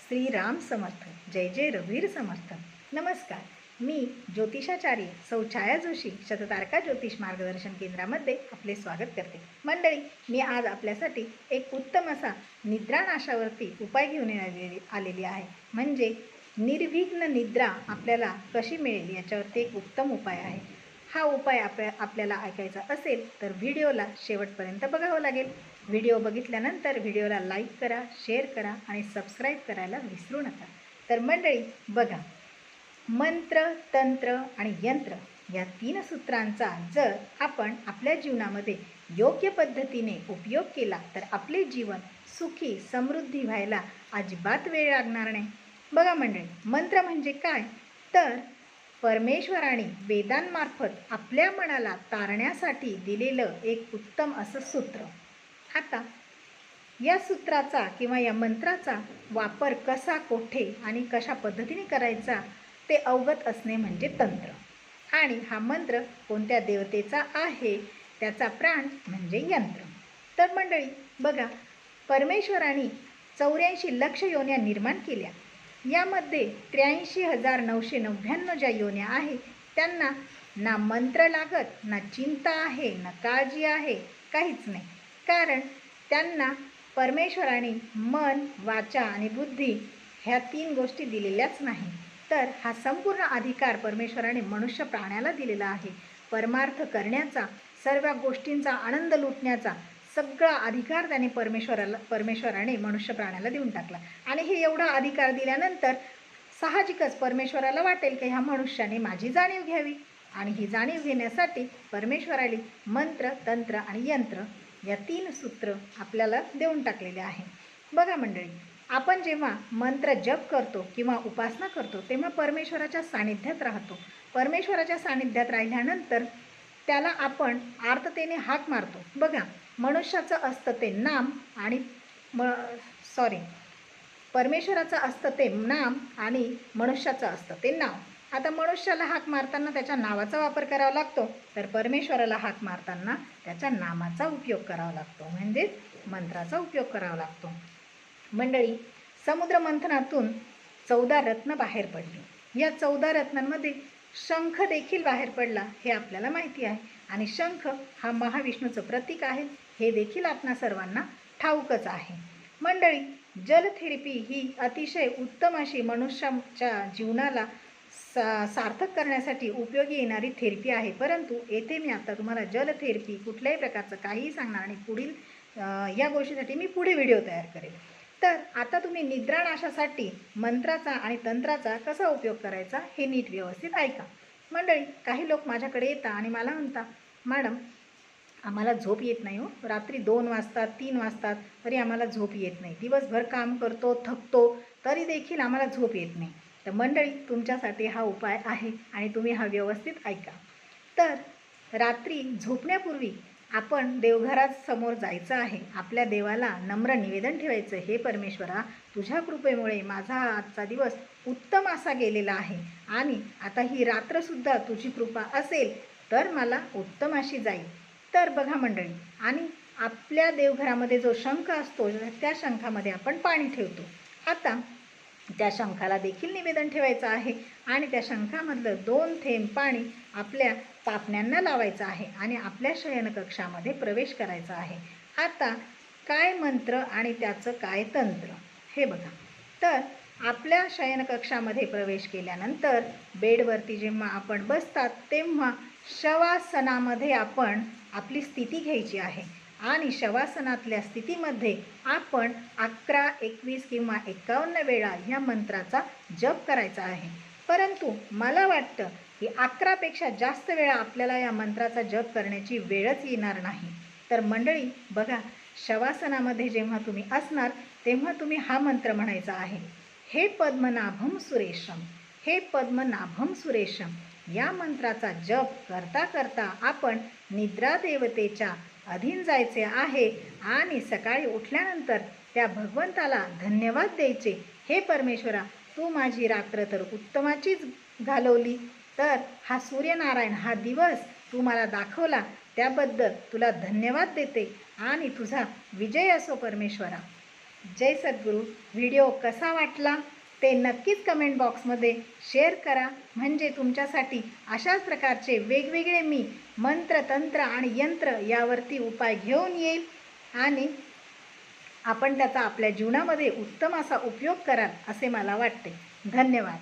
श्रीराम समर्थ. जय जय रघुवीर समर्थ. नमस्कार, मी ज्योतिषाचार्य सौ छाया जोशी शततारका ज्योतिष मार्गदर्शन केंद्रामध्ये आपले स्वागत करते. मंडळी, मी आज आपल्यासाठी एक उत्तम असा निद्रानाशावरती उपाय घेऊन आलेली आहे. म्हणजे निर्विघ्न निद्रा आपल्याला कशी मिळेल याच्यावरती एक उत्तम उपाय आहे. हा उपाय आपल्याला ऐकायचा असेल तर व्हिडिओला शेवटपर्यंत बघावं लागेल. व्हिडिओ बघितल्यानंतर व्हिडिओला लाईक करा, शेअर करा आणि सबस्क्राईब करायला विसरू नका. तर मंडळी बघा, मंत्र, तंत्र आणि यंत्र या 3 सूत्रांचा जर आपण आपल्या जीवनामध्ये योग्य पद्धतीने उपयोग केला तर आपले जीवन सुखी समृद्धी व्हायला अजिबात वेळ लागणार नाही. बघा मंडळी, मंत्र म्हणजे काय तर परमेश्वराने वेदांमार्फत आपल्या मनाला तारण्यासाठी दिलेलं एक उत्तम असं सूत्र. आता या सूत्राचा किंवा या मंत्राचा वापर कसा, कोठे आणि कशा पद्धतीने करायचा ते अवगत असणे म्हणजे तंत्र. आणि हा मंत्र कोणत्या देवतेचा आहे त्याचा प्राण म्हणजे यंत्र. तर मंडळी बघा, परमेश्वराने 84 लक्ष योन्या निर्माण केल्या. यामध्ये 83,999 ज्या योन्या आहे त्यांना ना मंत्र लागत, ना चिंता आहे, ना काळजी आहे, काहीच नाही. कारण त्यांना परमेश्वराने मन, वाचा आणि बुद्धी ह्या 3 गोष्टी दिलेल्याच नाही. तर हा संपूर्ण अधिकार परमेश्वराने मनुष्य प्राण्याला दिलेला आहे. परमार्थ करण्याचा, सर्व गोष्टींचा आनंद लुटण्याचा सगळा अधिकार त्याने परमेश्वराने मनुष्य प्राण्याला देऊन टाकला. आणि हे एवढा अधिकार दिल्यानंतर साहजिकच परमेश्वराला वाटेल की ह्या मनुष्याने माझी जाणीव घ्यावी. आणि ही जाणीव घेण्यासाठी परमेश्वराने मंत्र, तंत्र आणि यंत्र या 3 सूत्र आपल्याला देऊन टाकलेले आहे. बघा मंडळी, आपण जेव्हा मंत्र जप करतो किंवा उपासना करतो तेव्हा परमेश्वराच्या सानिध्यात राहतो. परमेश्वराच्या सानिध्यात राहिल्यानंतर त्याला आपण आर्ततेने हाक मारतो. बघा, मनुष्याचं असतं ते नाम आणि परमेश्वराचं असतं ते नाम आणि मनुष्याचं असतं ते नाव. आता मनुष्याला हाक मारताना त्याच्या नावाचा वापर करावा लागतो, तर परमेश्वराला हाक मारताना त्याच्या नामाचा उपयोग करावा लागतो, म्हणजेच मंत्राचा उपयोग करावा लागतो. मंडळी, समुद्र मंथनातून 14 रत्न बाहेर पडली. या 14 रत्नांमध्ये शंख देखील बाहेर पडला हे आपल्याला माहिती आहे. आणि शंख हा महाविष्णूचं प्रतीक आहे हे देखील आपणा सर्वांना ठाऊकच आहे. मंडळी, जलथेरपी ही अतिशय उत्तम अशी मनुष्याच्या जीवनाला सार्थक करण्यासाठी उपयोगी येणारी थेरपी आहे. परंतु येथे मी आता तुम्हाला जलथेरपी कुठल्याही प्रकारचं काहीही सांगणार आणि पुढील या गोष्टीसाठी मी पुढे व्हिडिओ तयार करेल. तर आता तुम्ही निद्रानाशासाठी मंत्राचा आणि तंत्राचा कसा उपयोग करायचा हे नीट व्यवस्थित ऐका. मंडळी, काही लोक माझ्याकडे येतात आणि मला म्हणतात, मॅडम आम्हाला झोप येत नाही हो, रात्री 2 वाजतात 3 वाजतात तरी आम्हाला झोप येत नाही, दिवसभर काम करतो, थकतो, तरी देखील आम्हाला झोप येत नाही. तर मंडळी, तुमच्यासाठी हा उपाय आहे आणि तुम्ही हा व्यवस्थित ऐका. तर रात्री झोपण्यापूर्वी आपण देवघरासमोर जायचं आहे. आपल्या देवाला नम्र निवेदन ठेवायचं, हे परमेश्वरा, तुझ्या कृपेमुळे माझा आजचा दिवस उत्तम असा गेलेला आहे आणि आता ही रात्रसुद्धा तुझी कृपा असेल तर मला उत्तम अशी जाईल. तर बघा मंडळी, आणि आपल्या देवघरामध्ये जो शंख असतो त्या शंखामध्ये आपण पाणी ठेवतो. आता त्या शंखाला देखील निवेदन ठेवायचं आहे आणि त्या शंखामधलं 2 थेंब पाणी आपल्या पापण्यांना लावायचं आहे आणि आपल्या शयनकक्षामध्ये प्रवेश करायचा आहे. आता काय मंत्र आणि त्याचं काय तंत्र हे बघा. तर आपल्या शयनकक्षामध्ये प्रवेश केल्यानंतर बेडवरती जेव्हा आपण बसतात तेव्हा शवासनामध्ये आपण आपली स्थिती घ्यायची आहे आणि शवासनातल्या स्थितीमध्ये आपण 11, 21 किंवा 51 वेळा ह्या मंत्राचा जप करायचा आहे. परंतु मला वाटतं की 11पेक्षा जास्त वेळा आपल्याला या मंत्राचा जप करण्याची वेळच येणार नाही. तर मंडळी बघा, शवासनामध्ये जेव्हा तुम्ही असणार तेव्हा तुम्ही हा मंत्र म्हणायचा आहे, हे पद्मनाभम सुरेशम, हे पद्मनाभम सुरेशम. या मंत्राचा जप करता करता आपण निद्रा देवतेच्या अधीन जायचे आहे आणि सकाळी उठल्यानंतर त्या भगवंताला धन्यवाद द्यायचे, हे परमेश्वरा, तू माझी रात्र तर उत्तमाचीच घालवली, तर हा सूर्यनारायण हा दिवस तू मला दाखवला त्याबद्दल तुला धन्यवाद देते आणि तुझा विजय असो परमेश्वरा. जय सद्गुरू. व्हिडिओ कसा वाटला ते नक्कीच कमेंट बॉक्समध्ये शेअर करा, म्हणजे तुमच्यासाठी अशाच प्रकारचे वेगवेगळे मी मंत्र, तंत्र आणि यंत्र यावरती उपाय घेऊन येईल आणि आपण त्याचा आपल्या जीवनामध्ये उत्तम असा उपयोग कराल असे मला वाटते. धन्यवाद.